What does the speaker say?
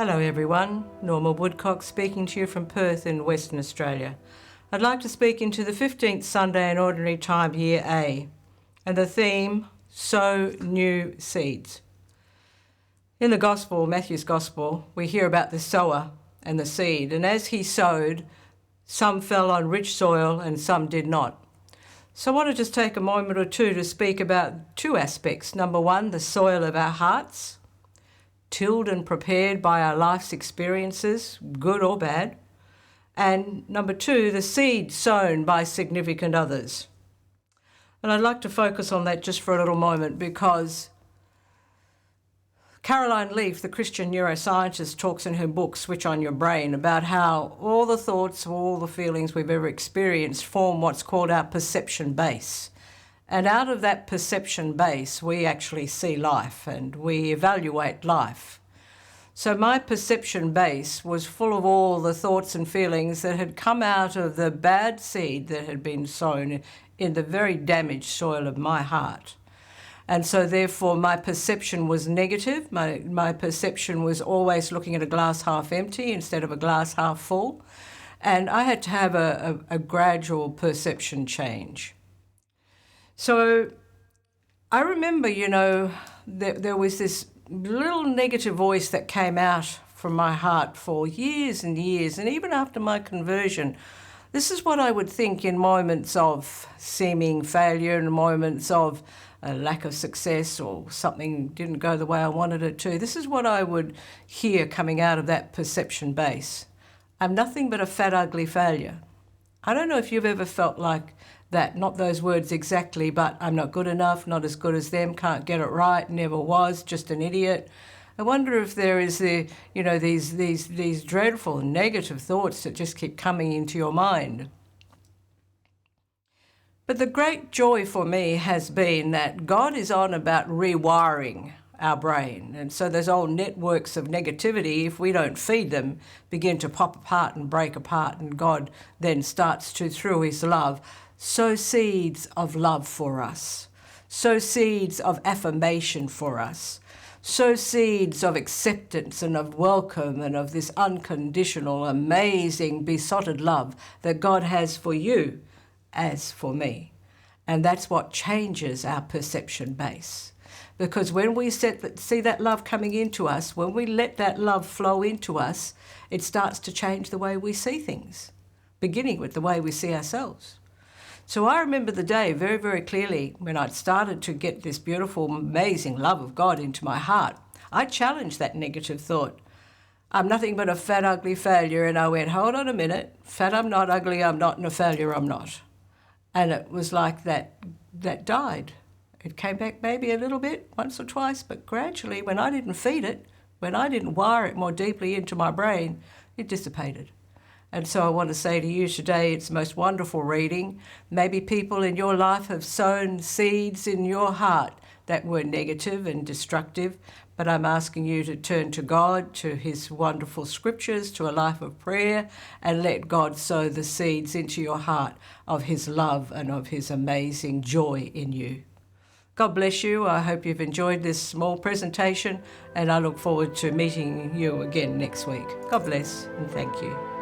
Hello everyone, Norma Woodcock speaking to you from Perth in Western Australia. I'd like to speak into the 15th Sunday in Ordinary Time, Year A, and the theme, Sow New Seeds. In the Gospel, Matthew's Gospel, we hear about the sower and the seed, and as he sowed, some fell on rich soil and some did not. So I want to just take a moment or two to speak about two aspects. Number one, the soil of our hearts, tilled and prepared by our life's experiences, good or bad. And number two, the seed sown by significant others. And I'd like to focus on that just for a little moment because Caroline Leaf, the Christian neuroscientist, talks in her book, Switch on Your Brain, about how all the thoughts, all the feelings we've ever experienced form what's called our perception base. And out of that perception base, we actually see life and we evaluate life. So my perception base was full of all the thoughts and feelings that had come out of the bad seed that had been sown in the very damaged soil of my heart. And so therefore my perception was negative. My perception was always looking at a glass half empty instead of a glass half full. And I had to have a gradual perception change. So I remember, there was this little negative voice that came out from my heart for years and years, and even after my conversion, this is what I would think in moments of seeming failure and moments of a lack of success or something didn't go the way I wanted it to. This is what I would hear coming out of that perception base. I'm nothing but a fat, ugly failure. I don't know if you've ever felt like that, not those words exactly, but I'm not good enough, not as good as them, can't get it right, never was, just an idiot. I wonder if there is these dreadful negative thoughts that just keep coming into your mind. But the great joy for me has been that God is on about rewiring our brain. And so those old networks of negativity, if we don't feed them, begin to pop apart and break apart. And God then starts to, through his love, sow seeds of love for us, sow seeds of affirmation for us, sow seeds of acceptance and of welcome and of this unconditional, amazing, besotted love that God has for you as for me. And that's what changes our perception base. Because when we see that love coming into us, when we let that love flow into us, it starts to change the way we see things, beginning with the way we see ourselves. So I remember the day very, very clearly when I'd started to get this beautiful, amazing love of God into my heart. I challenged that negative thought. I'm nothing but a fat, ugly failure. And I went, hold on a minute. Fat, I'm not. Ugly, I'm not. And a failure, I'm not. And it was like that died. It came back maybe a little bit, once or twice, but gradually, when I didn't feed it, when I didn't wire it more deeply into my brain, it dissipated. And so I want to say to you today, it's the most wonderful reading. Maybe people in your life have sown seeds in your heart that were negative and destructive, but I'm asking you to turn to God, to his wonderful scriptures, to a life of prayer, and let God sow the seeds into your heart of his love and of his amazing joy in you. God bless you. I hope you've enjoyed this small presentation, and I look forward to meeting you again next week. God bless and thank you.